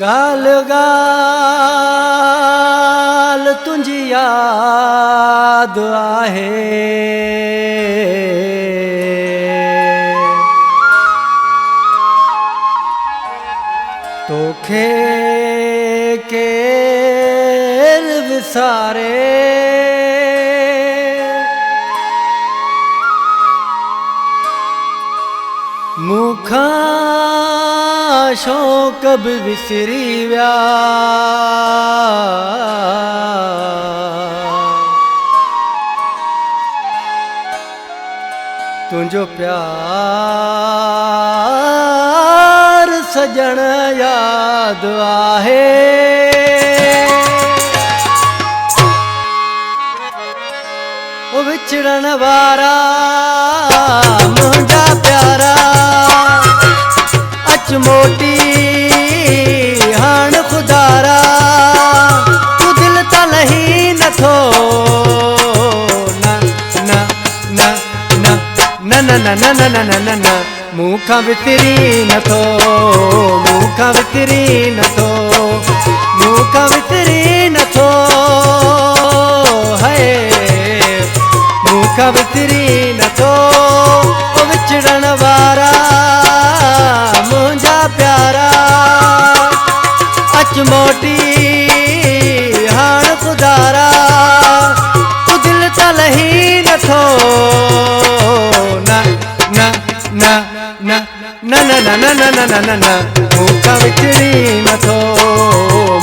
गाल गाल तुझी याद आहे तोखे केर विसारे मुखा शौक भी विसरी व्या तुझो प्यार सजण याद आहे ओ विछड़न वारा मुंहिंजा प्यारा अच मोटी हाण खुदारा तू दिल त लही नथो न न न न न न न न न मूंखां वितिरी नथो मूंखां वितिरी नथो मूंखां वितिरी नथो है मूंखां वितिरी नथो ओ विछड़न वारा मुंहिंजा प्यारा अच मोटी हाण खुदारा तू दिल त लही नथो न न न न न न न न न मूंखां वितिरी नथो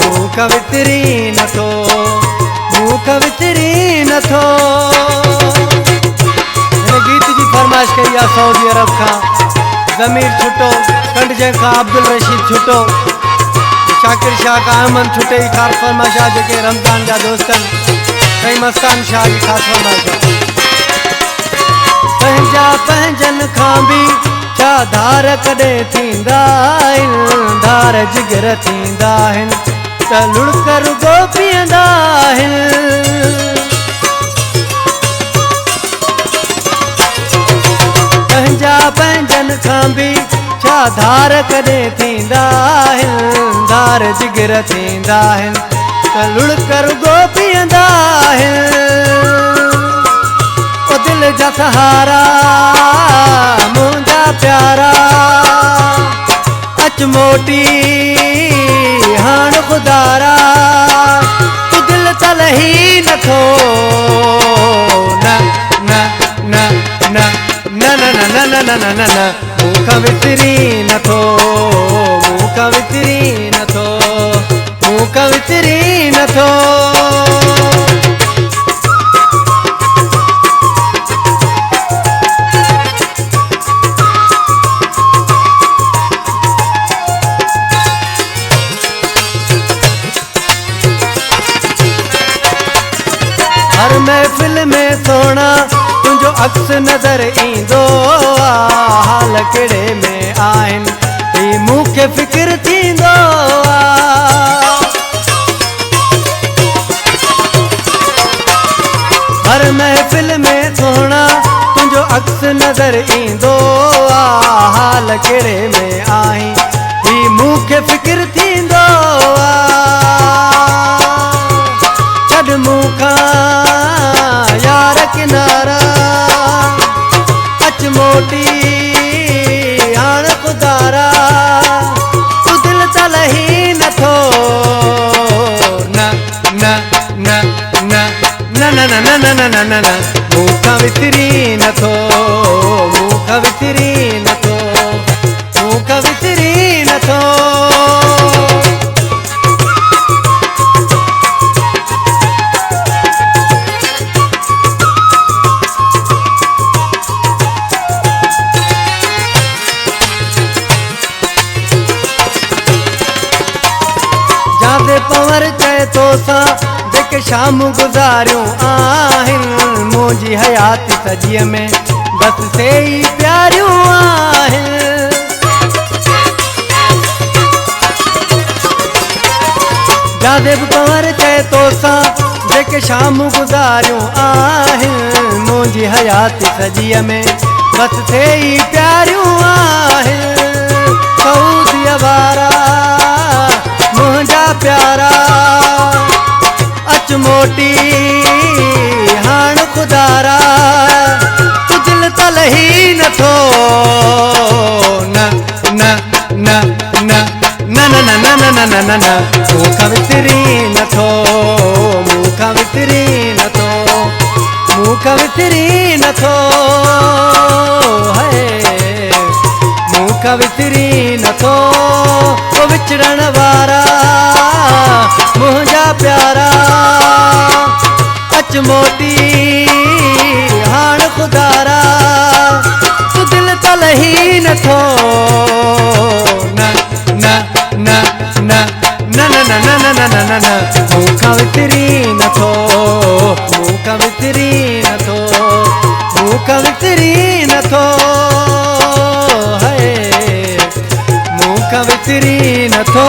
मूंखां वितिरी नथो मूंखां वितिरी नथो। हिन गीत जी फरमाइश कई आहे सऊदी अरब खां ज़मीर छुटो कंडजन खां अब्दुल रशीद छुटो शाकिर शाह खां अहमद छुटे ख़ास फरमाइश आहे जेके रमज़ान जा दोस्तनि कई मस्तान शाह जी ख़ासि फरमाइश आहे पंहिंजा पंहिंजनि खां बि छा धार कॾहिं थींदा आहिनि धार जिगर थींदा आहिनि त लुड़क रुगो पीअंदा आहिनि पंहिंजा पंहिंजनि खां बि छा धार कॾहिं थींदा आहिनि धार जिगर थींदा आहिनि त लुड़क रुगो पीअंदा आहिनि ओ दिल जा सहारा मुंहिंजा प्यारा अच मोटी हाण खुदारा तू दिल त लही नथो न न न न न न न न न न न न मूंखां वितिरी नथो मूंखां वितिरी नथो मूंखां वितिरी नथो। हर महफिल में सोना तुझो अक्स नजर ईंदो हाल कहिड़े में आहिनि ही मूंखे फिक्र थींदो हर महफिल में सोना तुझो अक्स नजर ईंदो हाल कहिड़े में आहीं ही मूंखे फिक्र थींदो छॾ मूंखां यार किनारा अच मोटी हाण खुदारा तू दिल त लही नथो न न न न न न न न न न न न मूंखां वितिरी नथो मूंखां वितिरी नथो मूंखां वितिरी नथो। पवर चए तोसां जेके शाम गुज़ारियूं आहिनि मुंहिंजी हयाती सॼीअ में बसि से ई प्यारियूं आहिनि जादे बि पवर चए तोसां जेके शाम गुज़ारियूं आहिनि मुंहिंजी हयाती सॼीअ में बसि से ई प्यारियूं आहिनि सऊदीअ वारा प्यारा अच मोटी हाण खुदारा तू दिल तलही नथो न न न न न न न न न न न न मूंखां विसरी नथो मूंखां विसरी नथो मूंखां विसरी नथो है मूंखां विसरी नथो ओ विचरण वारा मुंहिंजा प्यारा अच मोटी हाण खुदारा तू दिल तलही नथो न न न न न न न न न न न न मूंखां विसरी नथो मूंखां विसरी नथो मूंखां विसरी नथो है मूंखां विसरी नथो